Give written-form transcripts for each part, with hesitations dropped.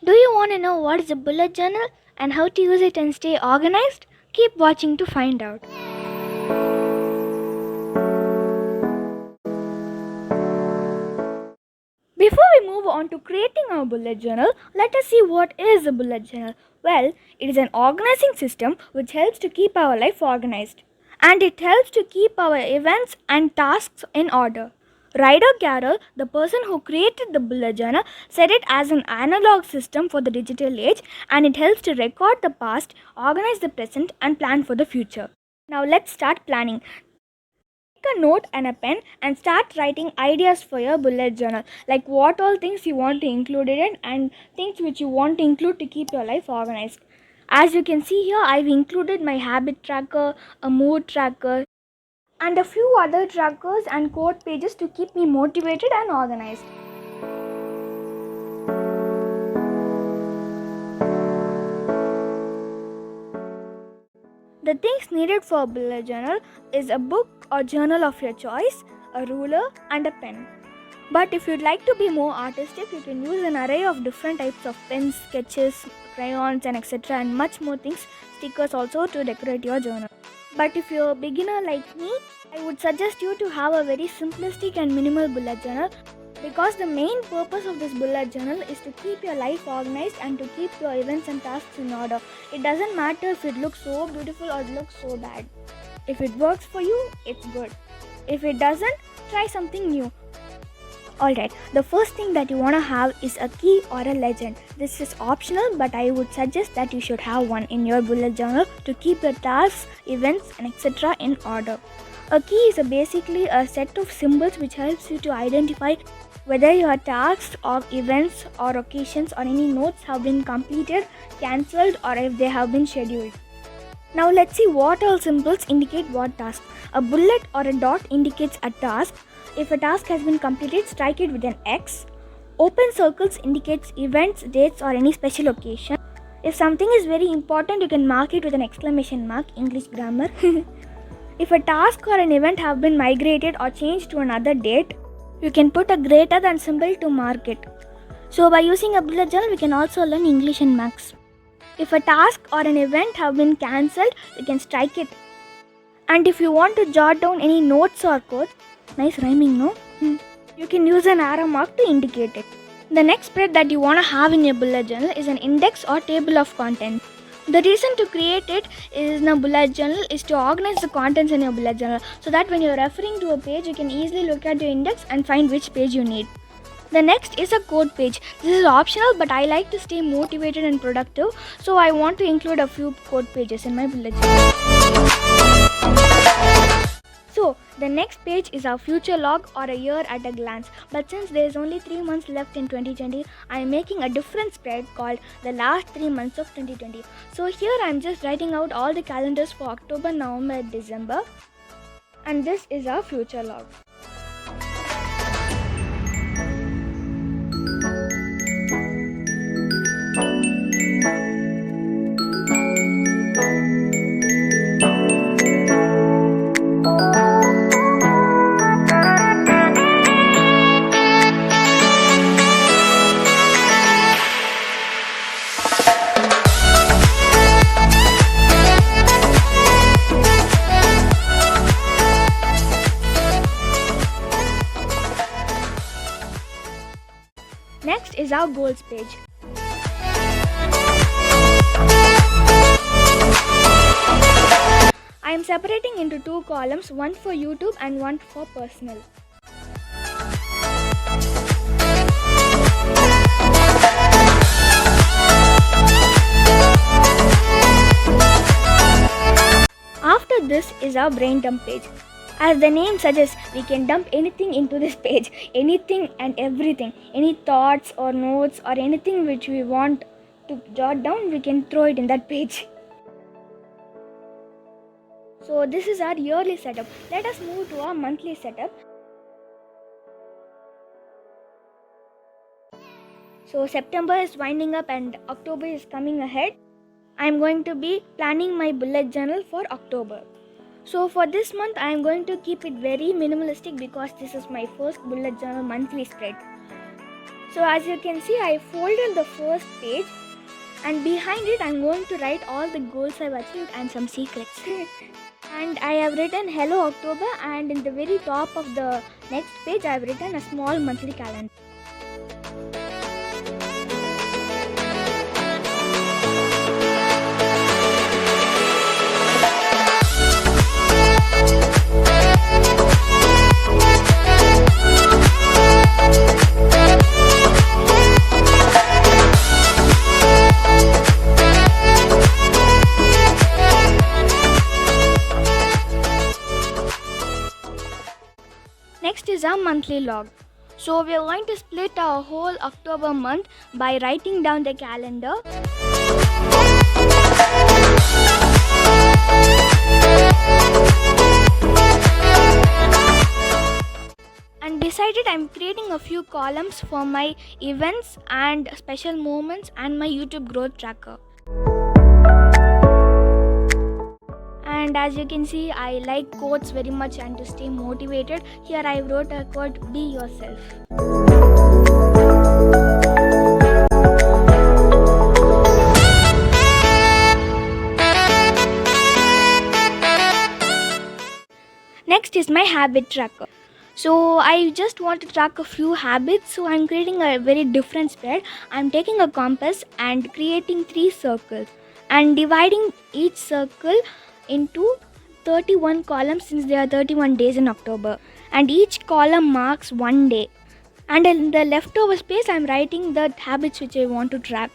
Do you want to know what is a bullet journal and how to use it and stay organized? Keep watching to find out. Before we move on to creating our bullet journal, let us see what is a bullet journal. Well, it is an organizing system which helps to keep our life organized. And it helps to keep our events and tasks in order. Ryder Carroll, the person who created the bullet journal, said it as an analog system for the digital age, and it helps to record the past, organize the present, and plan for the future. Now let's start planning. Take a note and a pen and start writing ideas for your bullet journal, like what all things you want to include in it and things which you want to include to keep your life organized. As you can see here, I've included my habit tracker, a mood tracker, and a few other trackers and quote pages to keep me motivated and organized. The things needed for a bullet journal is a book or journal of your choice, a ruler, and a pen. But if you'd like to be more artistic, you can use an array of different types of pens, sketches, crayons, and etc. and much more things, stickers also, to decorate your journal. But if you're a beginner like me, I would suggest you to have a very simplistic and minimal bullet journal, because the main purpose of this bullet journal is to keep your life organized and to keep your events and tasks in order. It doesn't matter if it looks so beautiful or it looks so bad. If it works for you, it's good. If it doesn't, try something new. Alright, the first thing that you want to have is a key or a legend. This is optional, but I would suggest that you should have one in your bullet journal to keep your tasks, events, and etc. in order. A key is basically a set of symbols which helps you to identify whether your tasks or events or occasions or any notes have been completed, cancelled, or if they have been scheduled. Now let's see what all symbols indicate what task. A bullet or a dot indicates a task. If a task has been completed, strike it with an X. Open circles indicates events, dates, or any special occasion. If something is very important, you can mark it with an exclamation mark, English grammar. If a task or an event have been migrated or changed to another date, you can put a greater than symbol to mark it. So by using a bullet journal, we can also learn English and maths. If a task or an event have been cancelled, you can strike it. And if you want to jot down any notes or quotes, nice rhyming, no? You can use an arrow mark to indicate it. The next spread that you want to have in your bullet journal is an index or table of contents. The reason to create it in a bullet journal is to organize the contents in your bullet journal, so that when you're referring to a page, you can easily look at your index and find which page you need. The next is a quote page. This is optional, but I like to stay motivated and productive, so I want to include a few quote pages in my bullet journal. So, the next page is our future log or a year at a glance. But since there is only 3 months left in 2020, I am making a different spread called the last 3 months of 2020. So here I am just writing out all the calendars for October, November, and December. And this is our future log. Next is our goals page. I am separating into 2 columns, one for YouTube and one for personal. After this is our brain dump page. As the name suggests, we can dump anything into this page, anything and everything, any thoughts or notes or anything which we want to jot down, we can throw it in that page. So this is our yearly setup. Let us move to our monthly setup. So September is winding up and October is coming ahead. I am going to be planning my bullet journal for October. So for this month, I am going to keep it very minimalistic because this is my first bullet journal monthly spread. So as you can see, I folded the first page, and behind it I'm going to write all the goals I've achieved and some secrets. And I have written Hello October, and in the very top of the next page I have written a small monthly calendar. Next is our monthly log. So we are going to split our whole October month by writing down the calendar. And beside it, I'm creating a few columns for my events and special moments and my YouTube growth tracker. And as you can see, I like quotes very much, and to stay motivated, here I wrote a quote, "Be yourself." Next is my habit tracker. So I just want to track a few habits, so I'm creating a very different spread. I'm taking a compass and creating 3 circles and dividing each circle into 31 columns, since there are 31 days in October, and each column marks one day, and in the leftover space I'm writing the habits which I want to track.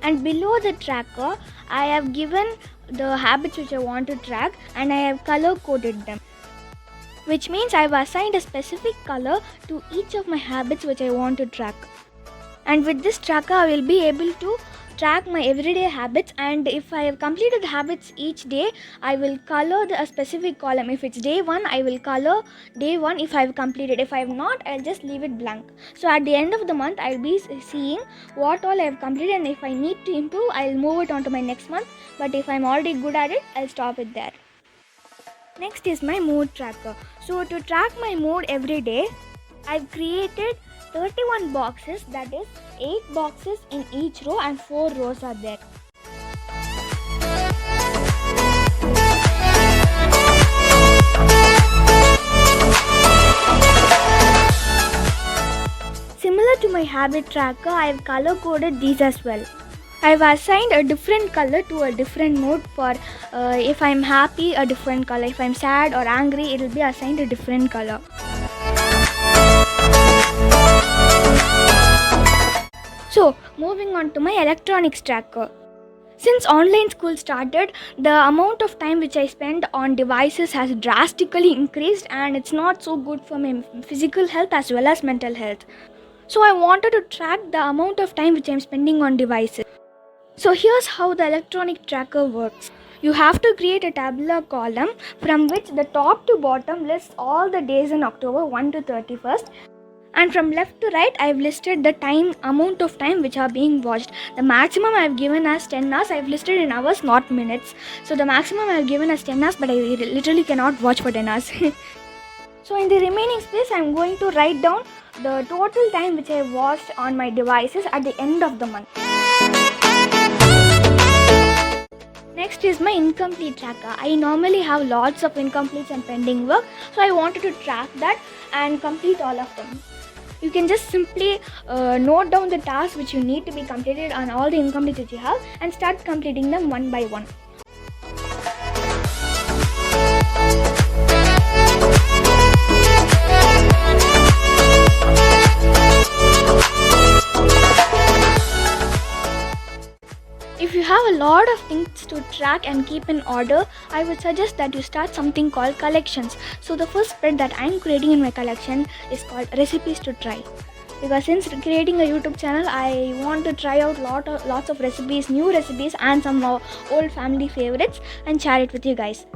And below the tracker I have given the habits which I want to track, and I have color coded them, which means I've assigned a specific color to each of my habits which I want to track. And with this tracker I will be able to track my everyday habits, and if I have completed the habits each day, I will color a specific column. If it's day 1, I will color day 1 if I have completed. If I have not, I'll just leave it blank. So at the end of the month, I'll be seeing what all I have completed, and if I need to improve, I'll move it on to my next month. But if I'm already good at it, I'll stop it there. Next is my mood tracker. So to track my mood every day, I've created 31 boxes, that is 8 boxes in each row and 4 rows are there. Similar to my habit tracker, I've color coded these as well. I've assigned a different color to a different mood. For if I'm happy, a different color. If I'm sad or angry, it will be assigned a different color. So moving on to my electronics tracker. Since online school started, the amount of time which I spend on devices has drastically increased, and it's not so good for my physical health as well as mental health. So I wanted to track the amount of time which I'm spending on devices. So here's how the electronic tracker works. You have to create a tabular column from which the top to bottom lists all the days in October 1 to 31st. And from left to right, I've listed the amount of time which are being watched. The maximum I've given as 10 hours. I've listed in hours, not minutes. So the maximum I've given as 10 hours, but I literally cannot watch for 10 hours. So in the remaining space, I'm going to write down the total time which I watched on my devices at the end of the month. Next is my incomplete tracker. I normally have lots of incompletes and pending work, so I wanted to track that and complete all of them. You can just simply note down the tasks which you need to be completed on all the incompletes that you have and start completing them one by one. If you have a lot of things to track and keep in order, I would suggest that you start something called collections. So the first spread that I'm creating in my collection is called recipes to try. Because since creating a YouTube channel, I want to try out lots of recipes, new recipes and some old family favorites and share it with you guys.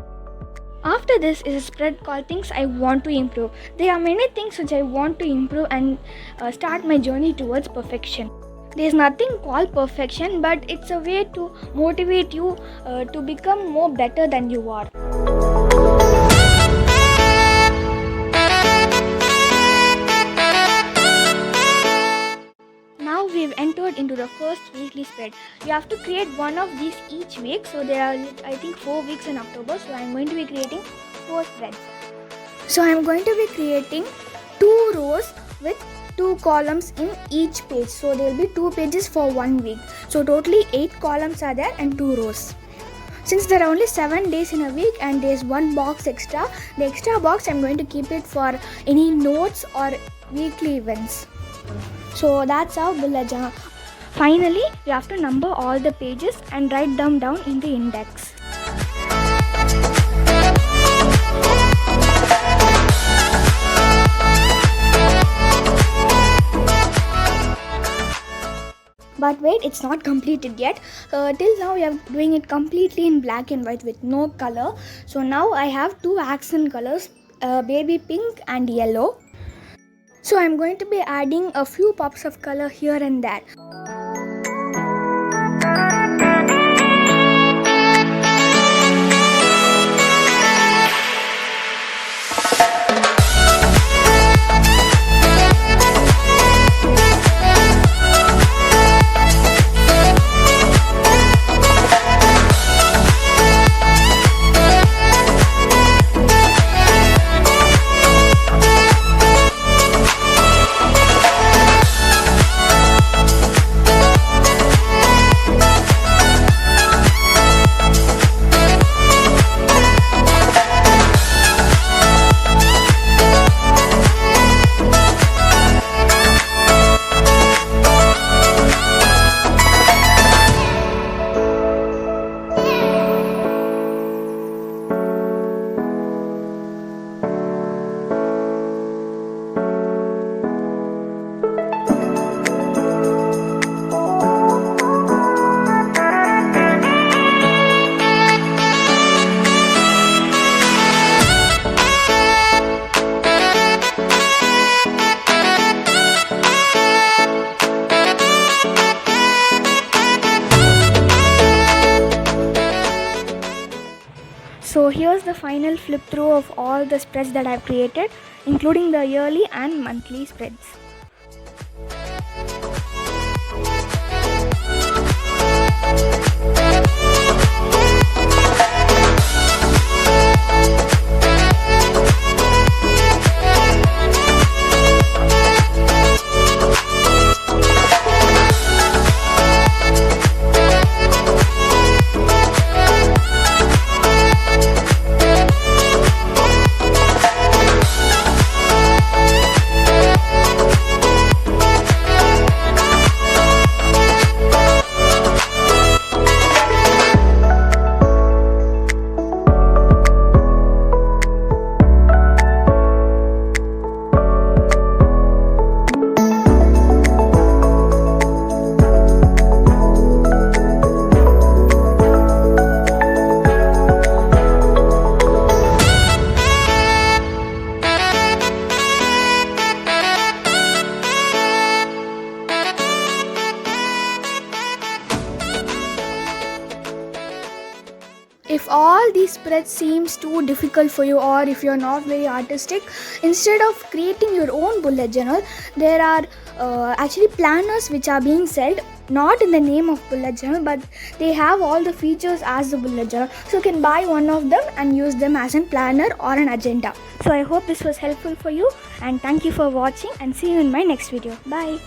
After this is a spread called things I want to improve. There are many things which I want to improve and start my journey towards perfection. There's nothing called perfection, but it's a way to motivate you to become more better than you are. Now we've entered into the first weekly spread. You have to create one of these each week. So there are, I think, 4 weeks in October. So I'm going to be creating 4 spreads. So I'm going to be creating 2 rows with 2 columns in each page. So there will be 2 pages for 1 week. So totally 8 columns are there and 2 rows. Since there are only 7 days in a week and there's 1 box extra, the extra box I'm going to keep it for any notes or weekly events. So that's our bullet journal. Finally, you have to number all the pages and write them down in the index. But wait, it's not completed yet. Till now we are doing it completely in black and white with no color. So now I have 2 accent colors, baby pink and yellow. So I'm going to be adding a few pops of color here and there. So here's the final flip through of all the spreads that I've created, including the yearly and monthly spreads. If all these spreads seems too difficult for you, or if you're not very artistic, instead of creating your own bullet journal, there are actually planners which are being sold, not in the name of bullet journal, but they have all the features as the bullet journal. So you can buy one of them and use them as a planner or an agenda. So I hope this was helpful for you, and thank you for watching, and see you in my next video. Bye.